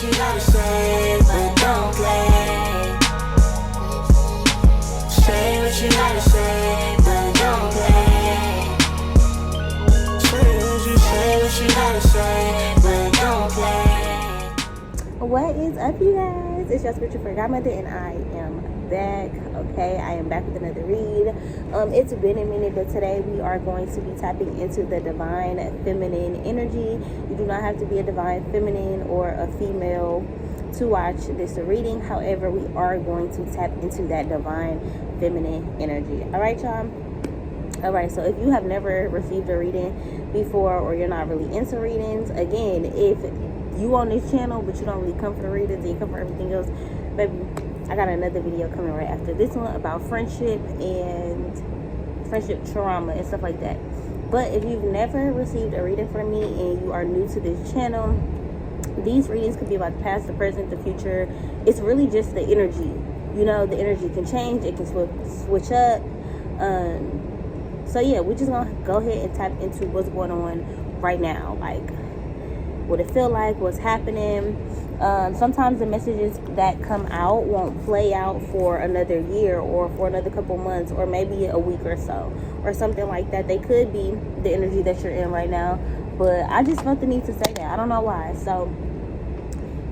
what you gotta say, but don't play. Say what you gotta say, but don't play. Say what you gotta say, but don't play. What is up, you guys? It's your spiritual friend Godmother, and I am back. Okay, I am back with another read. It's been a minute, but today we are going to be tapping into the divine feminine energy. You do not have to be a divine feminine or a female to watch this reading. However, we are going to tap into that divine feminine energy. All right, y'all. All right, so if you have never received a reading before, or you're not really into readings, again, if you on this channel but you don't really come for the readings and you come for everything else, baby, I got another video coming right after this one about friendship and friendship trauma and stuff like that. But if you've never received a reading from me and you are new to this channel, these readings could be about the past, the present, the future. It's really just the energy. You know, the energy can change, it can switch up. So yeah, we're just gonna go ahead and tap into what's going on right now, like what it feel like, what's happening. Sometimes the messages that come out won't play out for another year or for another couple months or maybe a week or so or something like that. They could be the energy that you're in right now, but I just felt the need to say that. I don't know why. So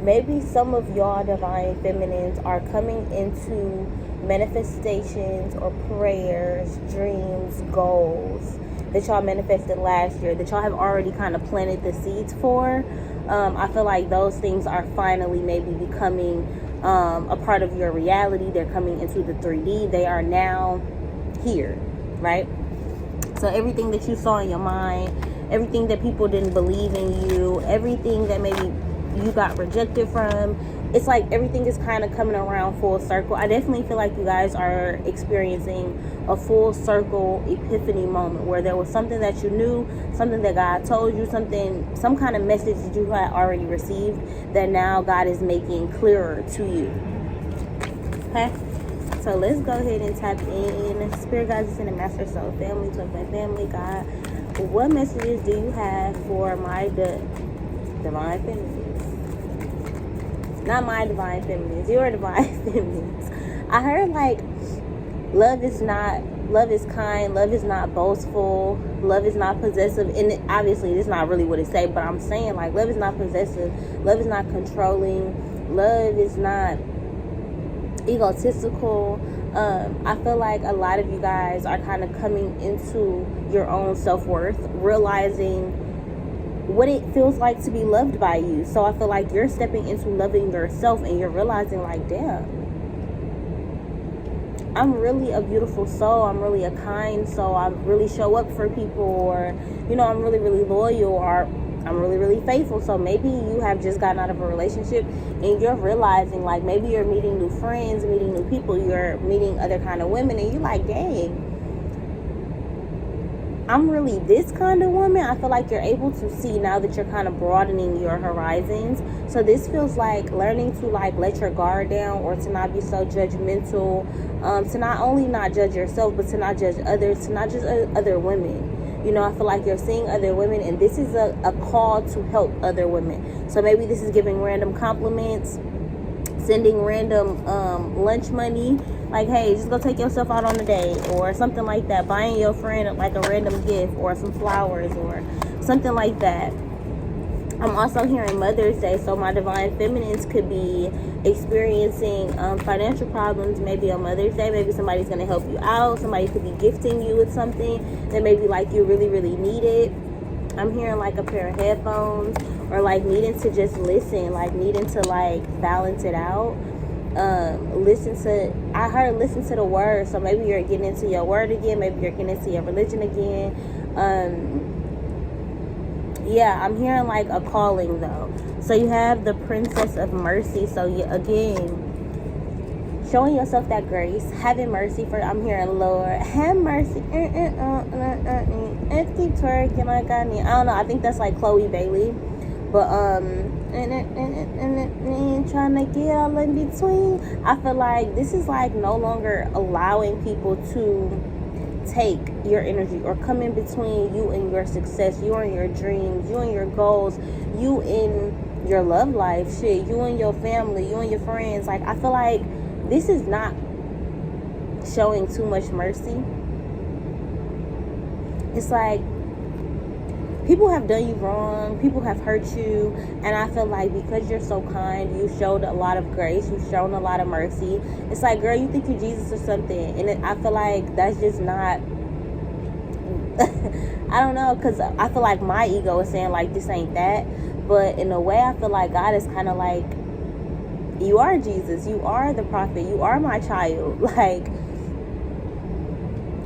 maybe some of y'all divine feminines are coming into manifestations or prayers, dreams, goals that y'all manifested last year, that y'all have already kind of planted the seeds for. I feel like those things are finally maybe becoming a part of your reality. They're coming into the 3D. They are now here, right? So everything that you saw in your mind, everything that people didn't believe in you, everything that maybe you got rejected from, it's like everything is kind of coming around full circle. I definitely feel like you guys are experiencing a full circle epiphany moment where there was something that you knew, something that God told you, some kind of message that you had already received that now God is making clearer to you. Okay? So let's go ahead and tap in. Spirit guides, and master soul family, twin flame family, God, what messages do you have for my divine feminines? Not my divine feminines, your divine feminines. I heard like love is kind, love is not boastful, love is not possessive, and obviously it's not really what it say, but I'm saying like love is not possessive, love is not controlling, love is not egotistical. I feel like a lot of you guys are kind of coming into your own self-worth, realizing what it feels like to be loved by you. So I feel like you're stepping into loving yourself and you're realizing like, damn, I'm really a beautiful soul, I'm really a kind soul, I really show up for people, or you know, I'm really loyal, or I'm really faithful. So maybe you have just gotten out of a relationship and you're realizing like maybe you're meeting new friends, meeting new people, you're meeting other kind of women, and you're like, dang, I'm really this kind of woman. I feel like you're able to see now that you're kind of broadening your horizons. So this feels like learning to like let your guard down, or to not be so judgmental, to not only not judge yourself, but to not judge others, to not judge other women. You know, I feel like you're seeing other women, and this is a call to help other women. So maybe this is giving random compliments, sending random lunch money, like, hey, just go take yourself out on a date or something like that, buying your friend like a random gift or some flowers or something like that. I'm also hearing Mother's Day, so my divine feminines could be experiencing financial problems maybe on Mother's Day. Maybe somebody's going to help you out, somebody could be gifting you with something that maybe like you really need it. I'm hearing like a pair of headphones, or like needing to just listen, like needing to like balance it out. I heard listen to the word. So maybe you're getting into your word again, maybe you're getting into your religion again. Yeah, I'm hearing like a calling though. So you have the Princess of Mercy. So you, again, showing yourself that grace, having mercy for, I'm hearing Lord, have mercy. Keep twerking like I need. I don't know. I think that's like Chloe Bailey. But trying to get all in between. I feel like this is like no longer allowing people to take your energy or come in between you and your success, you and your dreams, you and your goals, you in your love life, shit, you and your family, you and your friends. Like, I feel like this is not showing too much mercy. It's like, people have done you wrong, people have hurt you, and I feel like because you're so kind, you showed a lot of grace, you've shown a lot of mercy. It's like, girl, you think you're Jesus or something, and I feel like that's just not I don't know, because I feel like my ego is saying like, this ain't that, but in a way I feel like God is kind of like, you are Jesus, you are the prophet, you are my child. Like,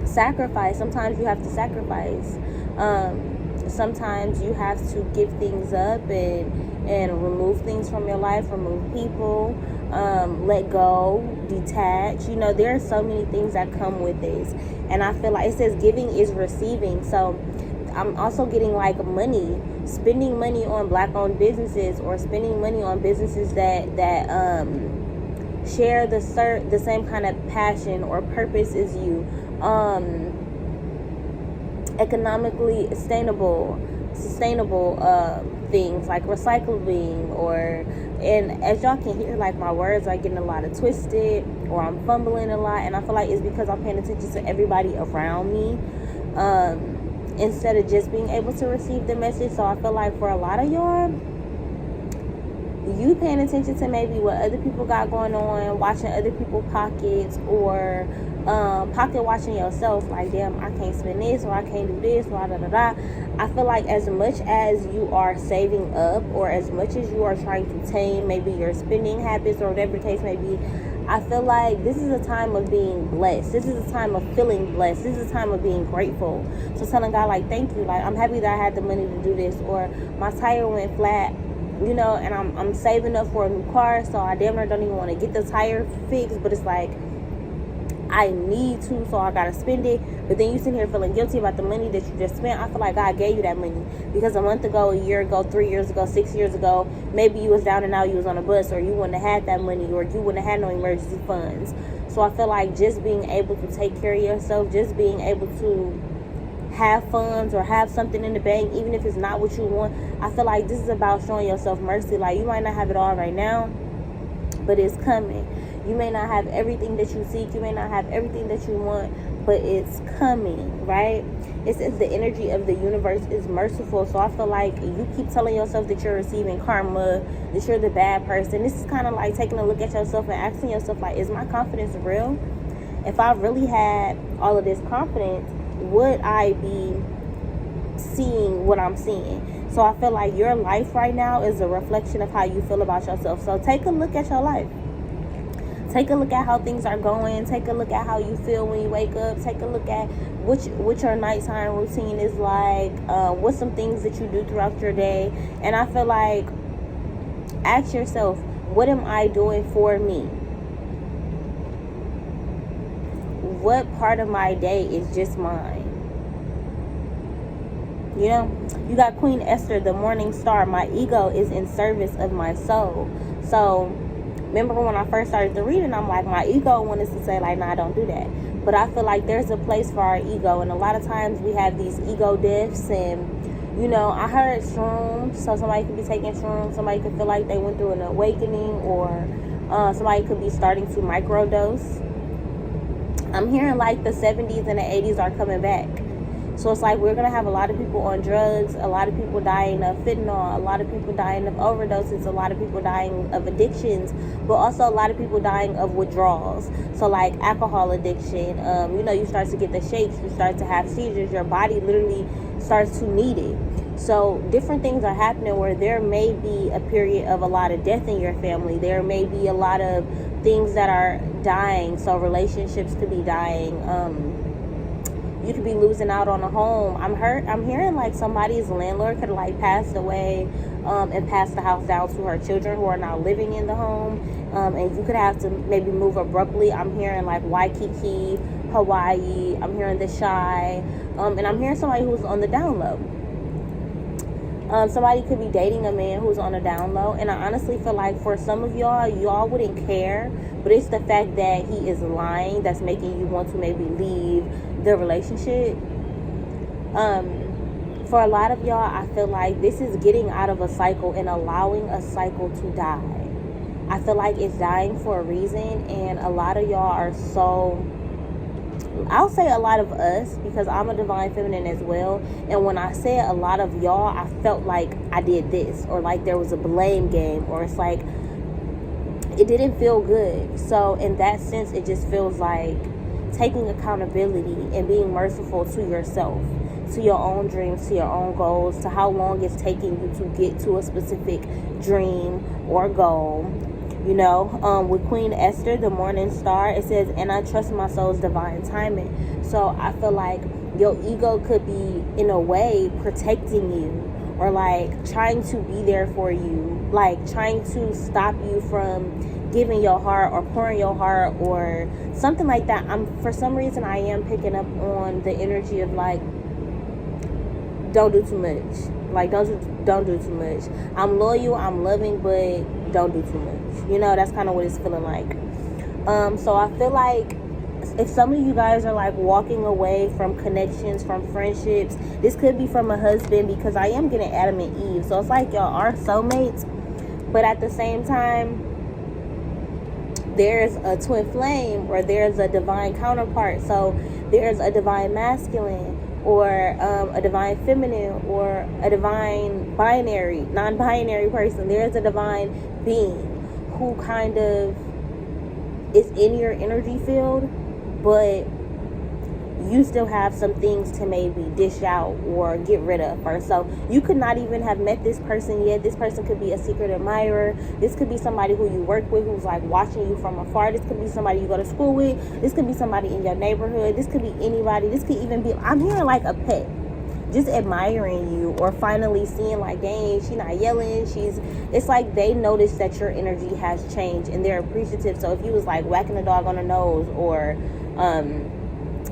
sacrifice. Sometimes you have to sacrifice. Sometimes you have to give things up and remove things from your life, remove people, let go, detach. You know, there are so many things that come with this. And I feel like it says giving is receiving. So I'm also getting like money, spending money on black-owned businesses, or spending money on businesses that share the same kind of passion or purpose as you. Economically sustainable things like recycling, and as y'all can hear, like, my words are getting a lot of twisted, or I'm fumbling a lot, and I feel like it's because I'm paying attention to everybody around me, instead of just being able to receive the message. So I feel like for a lot of y'all, you paying attention to maybe what other people got going on, watching other people's pockets, or pocket watching yourself, like, damn, I can't spend this, or I can't do this, or da da da. I feel like as much as you are saving up, or as much as you are trying to tame maybe your spending habits, or whatever the case may be, I feel like this is a time of being blessed. This is a time of feeling blessed. This is a time of being grateful. So telling God, like, thank you, like, I'm happy that I had the money to do this, or my tire went flat, you know, and I'm saving up for a new car, so I damn near don't even want to get the tire fixed, but it's like, I need to, so I gotta spend it. But then you sit here feeling guilty about the money that you just spent. I feel like God gave you that money, because a month ago, a year ago, 3 years ago, 6 years ago, maybe you was down and out, you was on a bus, or you wouldn't have had that money, or you wouldn't have had no emergency funds. So I feel like just being able to take care of yourself, just being able to have funds or have something in the bank, even if it's not what you want, I feel like this is about showing yourself mercy. Like, you might not have it all right now, but it's coming. You may not have everything that you seek, you may not have everything that you want, but it's coming, right? It says the energy of the universe is merciful. So I feel like you keep telling yourself that you're receiving karma, that you're the bad person. This is kind of like taking a look at yourself and asking yourself, like, is my confidence real? If I really had all of this confidence, would I be seeing what I'm seeing? So I feel like your life right now is a reflection of how you feel about yourself. So take a look at your life. Take a look at how things are going. Take a look at how you feel when you wake up. Take a look at what your nighttime routine is like. What's some things that you do throughout your day. And I feel like, ask yourself, what am I doing for me? What part of my day is just mine? You know, you got Queen Esther, the morning star. My ego is in service of my soul. So remember when I first started the reading, I'm like, my ego wanted to say, like, nah, don't do that. But I feel like there's a place for our ego. And a lot of times we have these ego deaths. And, you know, I heard shrooms. So somebody could be taking shrooms. Somebody could feel like they went through an awakening. Or somebody could be starting to microdose. I'm hearing like the 70s and the 80s are coming back. So it's like we're going to have a lot of people on drugs, a lot of people dying of fentanyl, a lot of people dying of overdoses, a lot of people dying of addictions, but also a lot of people dying of withdrawals. So like alcohol addiction, you know, you start to get the shakes, you start to have seizures, your body literally starts to need it. So different things are happening where there may be a period of a lot of death in your family. There may be a lot of things that are dying. So relationships could be dying. You could be losing out on a home. I'm hearing like somebody's landlord could have like passed away and passed the house down to her children who are now living in the home. And you could have to maybe move abruptly. I'm hearing like Waikiki, Hawaii. I'm hearing the Shy. And I'm hearing somebody who's on the down low. Somebody could be dating a man who's on a down low. And I honestly feel like for some of y'all wouldn't care. But it's the fact that he is lying that's making you want to maybe leave the relationship. For a lot of y'all, I feel like this is getting out of a cycle and allowing a cycle to die. I feel like it's dying for a reason, and a lot of y'all are so, I'll say a lot of us, because I'm a divine feminine as well, and when I say a lot of y'all, I felt like I did this, or like there was a blame game, or it's like it didn't feel good. So in that sense, it just feels like taking accountability and being merciful to yourself, to your own dreams, to your own goals, to how long it's taking you to get to a specific dream or goal. You know, with Queen Esther, the morning star, it says, and I trust my soul's divine timing. So I feel like your ego could be, in a way, protecting you, or like trying to be there for you, like trying to stop you from giving your heart or pouring your heart or something like that. For some reason, I am picking up on the energy of like, don't do too much. Like, don't do too much. I'm loyal, I'm loving, but don't do too much. You know, that's kind of what it's feeling like. So I feel like if some of you guys are like walking away from connections, from friendships, this could be from a husband, because I am getting Adam and Eve. So it's like y'all are soulmates, but at the same time, there's a twin flame, or there's a divine counterpart. So there's a divine masculine, or a divine feminine, or a divine non-binary person. There's a divine being who kind of is in your energy field, but you still have some things to maybe dish out or get rid of first. So you could not even have met this person yet. This person could be a secret admirer. This could be somebody who you work with, who's like watching you from afar. This could be somebody you go to school with. This could be somebody in your neighborhood. This could be anybody. This could even be, I'm hearing like a pet just admiring you, or finally seeing like, dang, she's not yelling, it's like they notice that your energy has changed and they're appreciative. So if you was like whacking a dog on the nose, or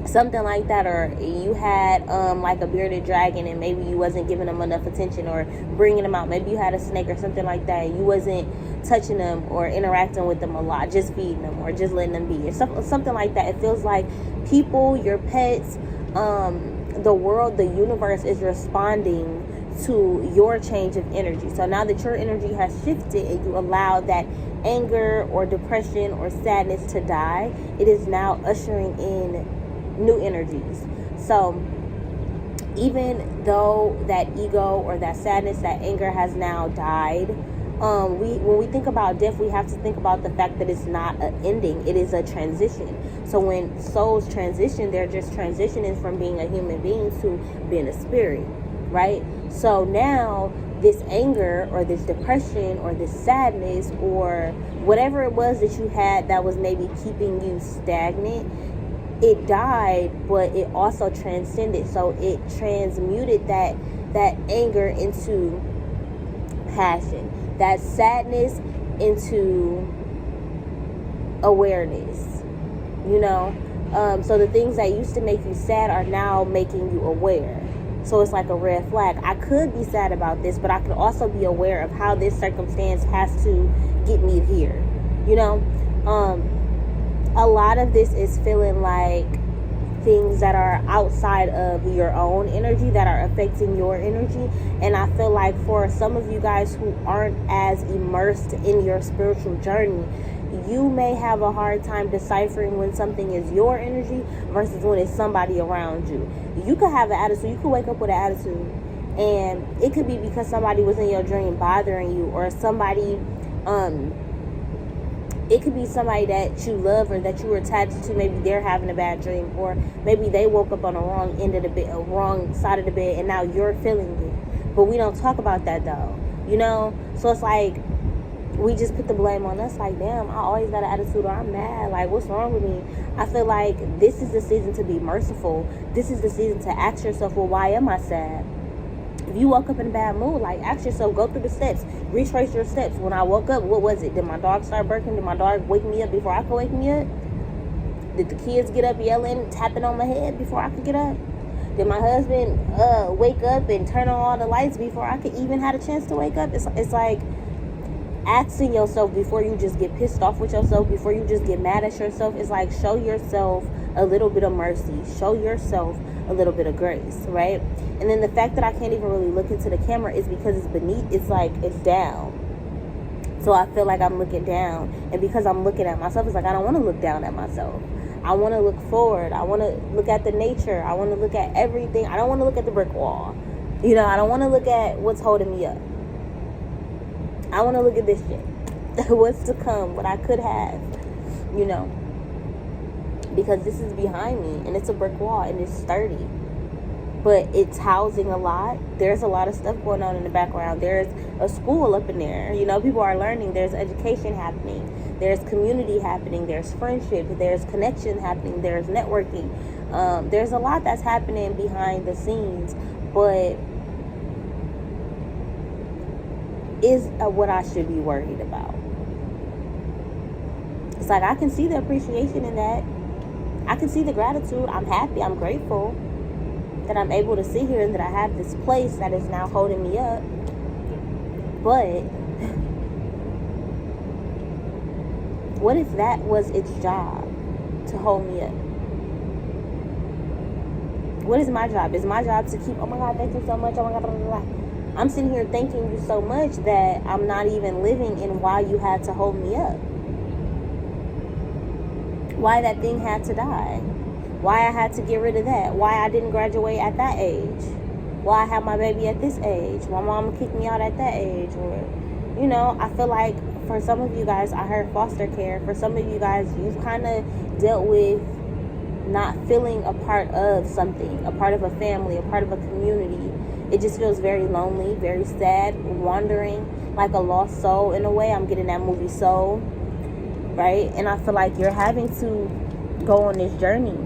something like that, or you had like a bearded dragon and maybe you wasn't giving them enough attention or bringing them out, maybe you had a snake or something like that and you wasn't touching them or interacting with them a lot, just feeding them or just letting them be, or something like that. It feels like people, your pets, the world, the universe is responding to your change of energy. So now that your energy has shifted and you allow that anger or depression or sadness to die, it is now ushering in new energies. So even though that ego or that sadness, that anger has now died, when we think about death, we have to think about the fact that it's not an ending, it is a transition. So when souls transition, they're just transitioning from being a human being to being a spirit, right? So now this anger or this depression or this sadness or whatever it was that you had that was maybe keeping you stagnant, it died, but it also transcended. So it transmuted that anger into passion, that sadness into awareness, you know. So the things that used to make you sad are now making you aware. So it's like a red flag. I could be sad about this, but I could also be aware of how this circumstance has to get me here, you know. A lot of this is feeling like things that are outside of your own energy that are affecting your energy. And I feel like for some of you guys who aren't as immersed in your spiritual journey, you may have a hard time deciphering when something is your energy versus when it's somebody around you. You could have an attitude, you could wake up with an attitude, and it could be because somebody was in your dream bothering you, or somebody it could be somebody that you love or that you were attached to. Maybe they're having a bad dream, or maybe they woke up on the wrong end of the bed, wrong side of the bed, and now you're feeling it. But we don't talk about that though, you know? So it's like we just put the blame on us, like, damn, I always got an attitude, or I'm mad, like, what's wrong with me? I feel like this is the season to be merciful. This is the season to ask yourself, well, why am I sad? If you woke up in a bad mood, like, ask yourself, go through the steps, retrace your steps. When I woke up, what was it? Did my dog start barking? Did my dog wake me up before I could wake me up? Did the kids get up yelling, tapping on my head before I could get up? Did my husband wake up and turn on all the lights before I could even have a chance to wake up? It's like asking yourself before you just get pissed off with yourself, before you just get mad at yourself. It's like, show yourself a little bit of mercy. Show yourself a little bit of grace, right? And then the fact that I can't even really look into the camera is because it's beneath, it's like, it's down. So I feel like I'm looking down. And because I'm looking at myself, it's like I don't want to look down at myself. I want to look forward. I want to look at the nature. I want to look at everything. I don't want to look at the brick wall. You know, I don't want to look at what's holding me up. I want to look at this shit. What's to come, what I could have, you know. Because this is behind me, and it's a brick wall, and it's sturdy. But it's housing a lot. There's a lot of stuff going on in the background. There's a school up in there. You know, people are learning. There's education happening. There's community happening. There's friendship. There's connection happening. There's networking. There's a lot that's happening behind the scenes. But is what I should be worried about. It's like I can see the appreciation in that. I can see the gratitude. I'm happy. I'm grateful that I'm able to sit here and that I have this place that is now holding me up. But what if that was its job, to hold me up? What is my job? Is my job to keep, oh my God, thank you so much, oh my God, blah, blah, blah. I'm sitting here thanking you so much that I'm not even living in why you had to hold me up. Why that thing had to die. Why I had to get rid of that. Why I didn't graduate at that age. Why I had my baby at this age. My mama kicked me out at that age. Or, you know, I feel like for some of you guys, I heard foster care. For some of you guys, you've kind of dealt with not feeling a part of something, a part of a family, a part of a community. It just feels very lonely, very sad, wandering, like a lost soul in a way. I'm getting that movie Soul, right? And I feel like you're having to go on this journey.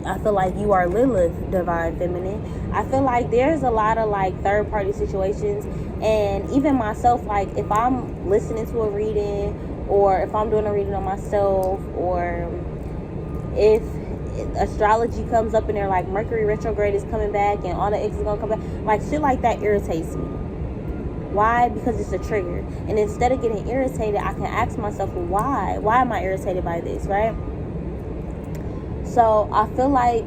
I feel like you are Lilith, Divine Feminine. I feel like there's a lot of like third party situations, and even myself, like if I'm listening to a reading, or if I'm doing a reading on myself, or if astrology comes up and they're like Mercury retrograde is coming back and all the X is gonna come back, like shit like that irritates me. Why? Because it's a trigger. And instead of getting irritated, I can ask myself, why am I irritated by this, right? So I feel like,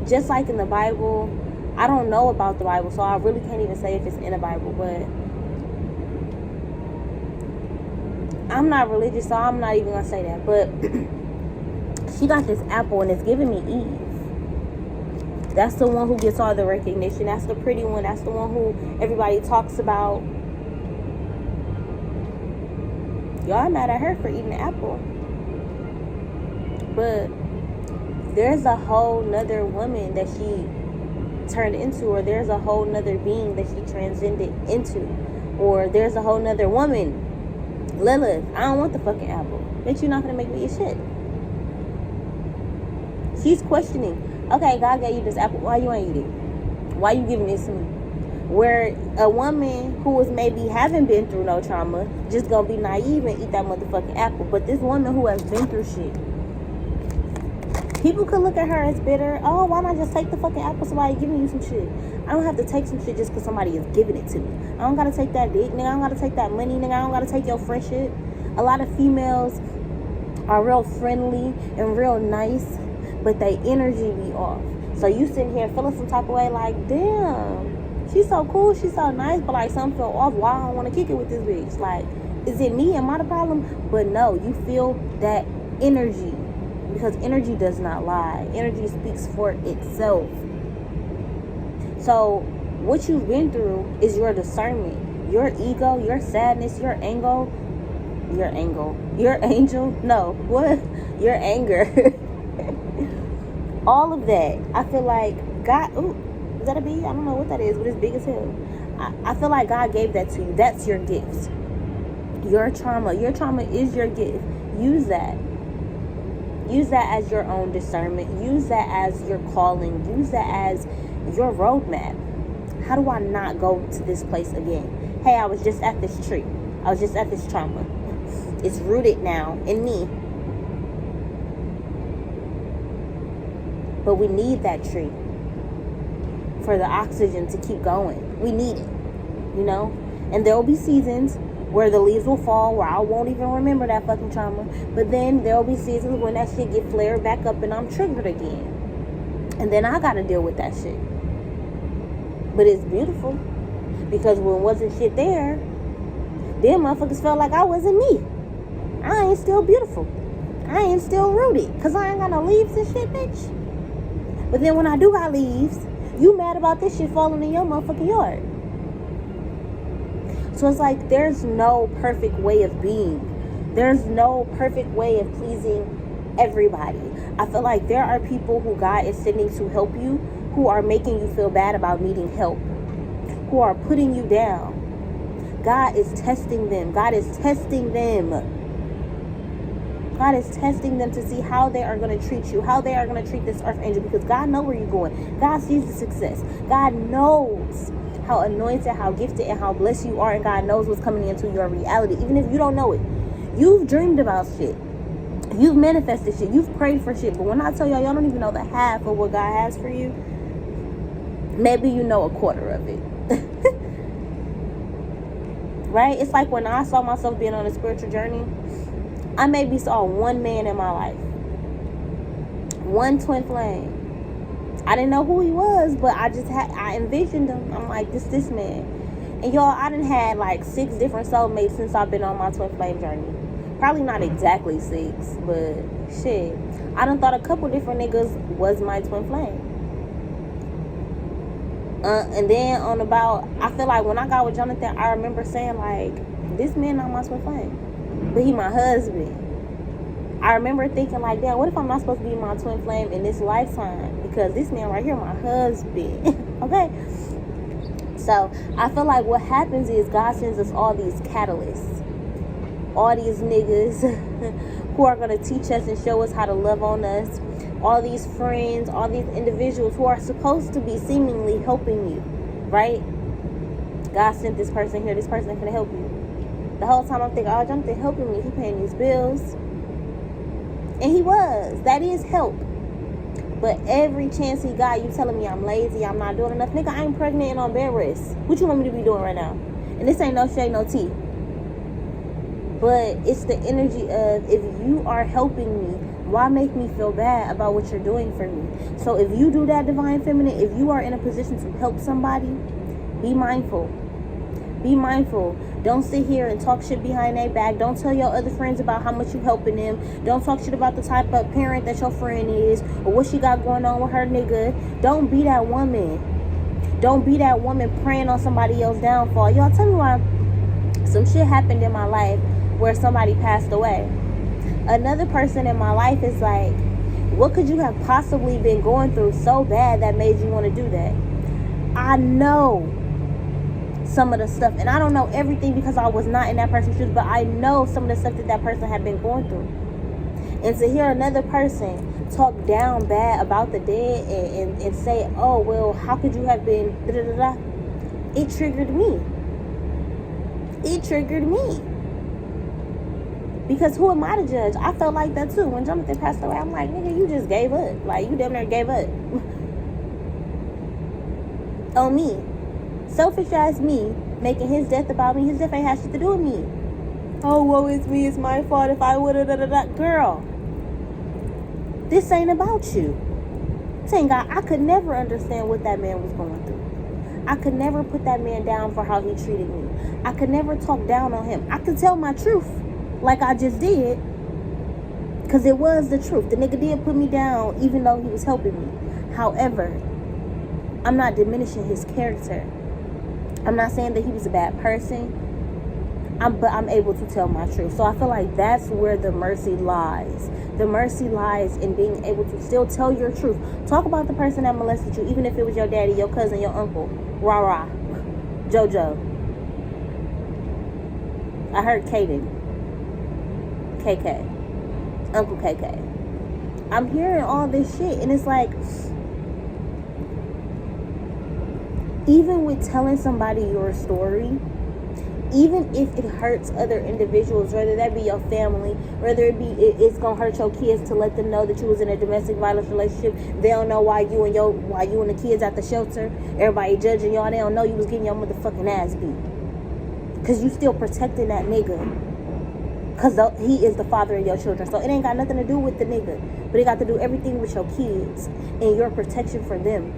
just like in the Bible, I don't know about the Bible, so I really can't even say if it's in the Bible, but I'm not religious, so I'm not even gonna say that. But she got this apple and it's giving me Eve. That's the one who gets all the recognition. That's the pretty one. That's the one who everybody talks about. Y'all mad at her for eating the apple. But there's a whole nother woman that she turned into, or there's a whole nother being that she transcended into, or there's a whole nother woman. Lilith, I don't want the fucking apple. Bitch, you're not gonna make me eat shit. She's questioning, okay, God gave you this apple, why you ain't eat it? Why you giving this to me? Where a woman who was maybe haven't been through no trauma just gonna be naive and eat that motherfucking apple. But this woman who has been through shit, people could look at her as bitter. Oh, why not just take the fucking apple? Somebody giving you some shit. I don't have to take some shit just because somebody is giving it to me. I don't gotta take that dick, nigga. I don't gotta take that money, nigga. I don't gotta take your friendship. A lot of females are real friendly and real nice, but they energy be off. So you sitting here feeling some type of way like, damn, she's so cool, she's so nice, but like something feel off. Why I don't want to kick it with this bitch? Like, is it me? Am I the problem? But no, you feel that energy, because energy does not lie. Energy speaks for itself. So what you've been through is your discernment, your ego, your sadness, your angel, no, what? Your anger. All of that. I feel like God, ooh, is that a bee? I don't know what that is, but it's big as hell. I feel like God gave that to you. That's your gift. Your trauma is your gift. Use that. Use that as your own discernment. Use that as your calling. Use that as your roadmap. How do I not go to this place again? Hey, I was just at this tree. I was just at this trauma. It's rooted now in me. But we need that tree for the oxygen to keep going. We need it, you know? And there will be seasons where the leaves will fall, where I won't even remember that fucking trauma. But then there will be seasons when that shit get flared back up and I'm triggered again. And then I gotta deal with that shit. But it's beautiful. Because when wasn't shit there, them motherfuckers felt like I wasn't me. I ain't still beautiful. I ain't still rooted. Because I ain't got no leaves and shit, bitch. But then when I do got leaves, you mad about this shit falling in your motherfucking yard. So it's like there's no perfect way of being. There's no perfect way of pleasing everybody. I feel like there are people who God is sending to help you who are making you feel bad about needing help, who are putting you down. God is testing them. God is testing them. God is testing them to see how they are going to treat you, how they are going to treat this earth angel, because God knows where you're going. God sees the success. God knows how anointed, how gifted, and how blessed you are, and God knows what's coming into your reality, even if you don't know it. You've dreamed about shit. You've manifested shit. You've prayed for shit. But when I tell y'all don't even know the half of what God has for you, maybe you know a quarter of it. Right? It's like when I saw myself being on a spiritual journey, I maybe saw one man in my life. One twin flame. I didn't know who he was, but I envisioned him. I'm like, this man. And y'all, I done had like 6 different soulmates since I've been on my twin flame journey. Probably not exactly 6, but shit. I done thought a couple different niggas was my twin flame. And then I feel like when I got with Jonathan, I remember saying like, this man not my twin flame, but he my husband. I remember thinking like, damn, what if I'm not supposed to be my twin flame in this lifetime? Because this man right here, my husband. Okay? So, I feel like what happens is God sends us all these catalysts. All these niggas who are going to teach us and show us how to love on us. All these friends, all these individuals who are supposed to be seemingly helping you. Right? God sent this person here. This person is going to help you. The whole time I'm thinking, oh, Jonathan helping me. He paying these bills. And he was. That is help. But every chance he got, you telling me I'm lazy, I'm not doing enough. Nigga, I ain't pregnant and on bed rest. What you want me to be doing right now? And this ain't no shade, no tea. But it's the energy of, if you are helping me, why make me feel bad about what you're doing for me? So if you do that, Divine Feminine, if you are in a position to help somebody, be mindful. Be mindful. Don't sit here and talk shit behind their back. Don't tell your other friends about how much you helping them. Don't talk shit about the type of parent that your friend is or what she got going on with her nigga. Don't be that woman. Don't be that woman preying on somebody else's downfall. Y'all, tell me why some shit happened in my life where somebody passed away. Another person in my life is like, what could you have possibly been going through so bad that made you want to do that? I know some of the stuff, and I don't know everything because I was not in that person's shoes, but I know some of the stuff that person had been going through. And to hear another person talk down bad about the dead and say, oh, well, how could you have been da-da-da-da? It triggered me. It triggered me. Because who am I to judge? I felt like that too. When Jonathan passed away, I'm like, nigga, you just gave up. Like, you damn near gave up. On me. Selfish ass me, making his death about me. His death ain't had shit to do with me. Oh, woe is me. It's my fault if I would have. Girl, this ain't about you. Thank God, I could never understand what that man was going through. I could never put that man down for how he treated me. I could never talk down on him. I could tell my truth like I just did, because it was the truth. The nigga did put me down even though he was helping me. However, I'm not diminishing his character. I'm not saying that he was a bad person, but I'm able to tell my truth. So I feel like that's where the mercy lies. The mercy lies in being able to still tell your truth. Talk about the person that molested you, even if it was your daddy, your cousin, your uncle, rah-rah, JoJo. I heard Kaden, KK, Uncle KK. I'm hearing all this shit, and it's like, even with telling somebody your story, even if it hurts other individuals, whether that be your family, whether it be it's gonna hurt your kids to let them know that you was in a domestic violence relationship, they don't know why you and the kids at the shelter, everybody judging y'all, they don't know you was getting your motherfucking ass beat, cause you still protecting that nigga. Because he is the father of your children. So it ain't got nothing to do with the nigga. But it got to do everything with your kids and your protection for them.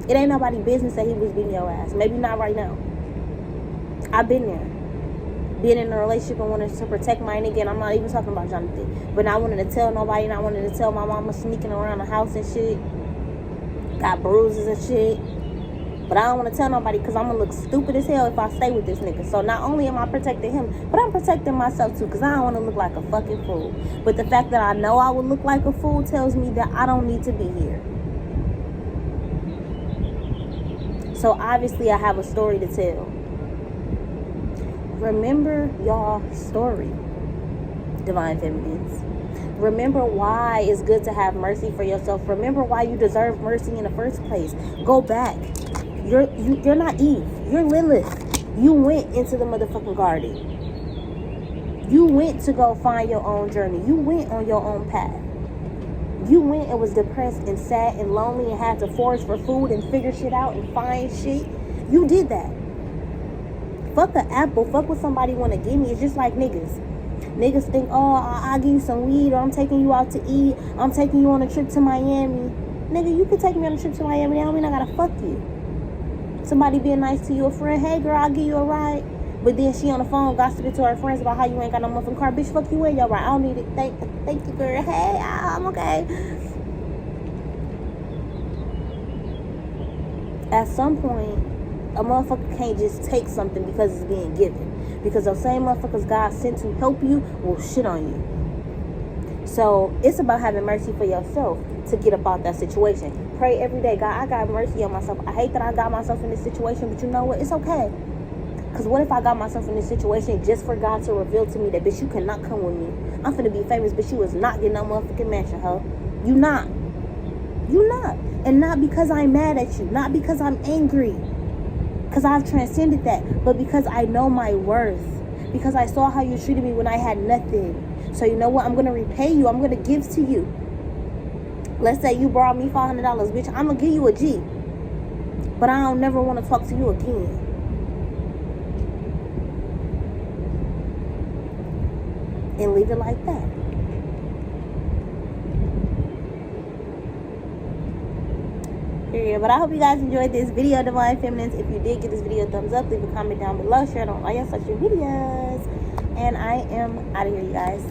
It ain't nobody business that he was beating your ass. Maybe not right now. I've been there. Being in a relationship and wanting to protect my nigga. And I'm not even talking about Jonathan. But not wanting to tell nobody. Not wanting to tell my mama sneaking around the house and shit. Got bruises and shit. But I don't want to tell nobody because I'm going to look stupid as hell if I stay with this nigga. So not only am I protecting him, but I'm protecting myself too because I don't want to look like a fucking fool. But the fact that I know I would look like a fool tells me that I don't need to be here. So obviously I have a story to tell. Remember y'all story, Divine Feminines. Remember why it's good to have mercy for yourself. Remember why you deserve mercy in the first place. Go back. You're not Eve. You're Lilith. You went into the motherfucking garden. You went to go find your own journey. You went on your own path. You went and was depressed and sad and lonely and had to forage for food and figure shit out and find shit. You did that. Fuck an apple. Fuck what somebody want to give me. It's just like niggas. Niggas think, oh, I'll give you some weed, or I'm taking you out to eat. I'm taking you on a trip to Miami. Nigga, you can take me on a trip to Miami. That don't mean I gotta fuck you. Somebody being nice to you, a friend, hey girl, I'll give you a ride. But then she on the phone gossiping to her friends about how you ain't got no motherfucking car. Bitch, fuck you in your ride. I don't need it. Thank you, girl. Hey, I'm okay. At some point, a motherfucker can't just take something because it's being given. Because those same motherfuckers God sent to help you will shit on you. So it's about having mercy for yourself to get up out that situation. Pray every day, God, I got mercy on myself. I hate that I got myself in this situation, but you know what? It's okay. Because what if I got myself in this situation just for God to reveal to me that, bitch, you cannot come with me. I'm finna be famous, but you was not getting no motherfucking mansion, ho. You not. You not. And not because I'm mad at you. Not because I'm angry. Because I've transcended that. But because I know my worth. Because I saw how you treated me when I had nothing. So you know what? I'm going to repay you. I'm going to give to you. Let's say you borrowed me $500, bitch. I'm going to give you a G. But I don't never want to talk to you again. And leave it like that. Period. But I hope you guys enjoyed this video, Divine Feminines. If you did, give this video a thumbs up. Leave a comment down below. Share it on all your social medias. And I am out of here, you guys.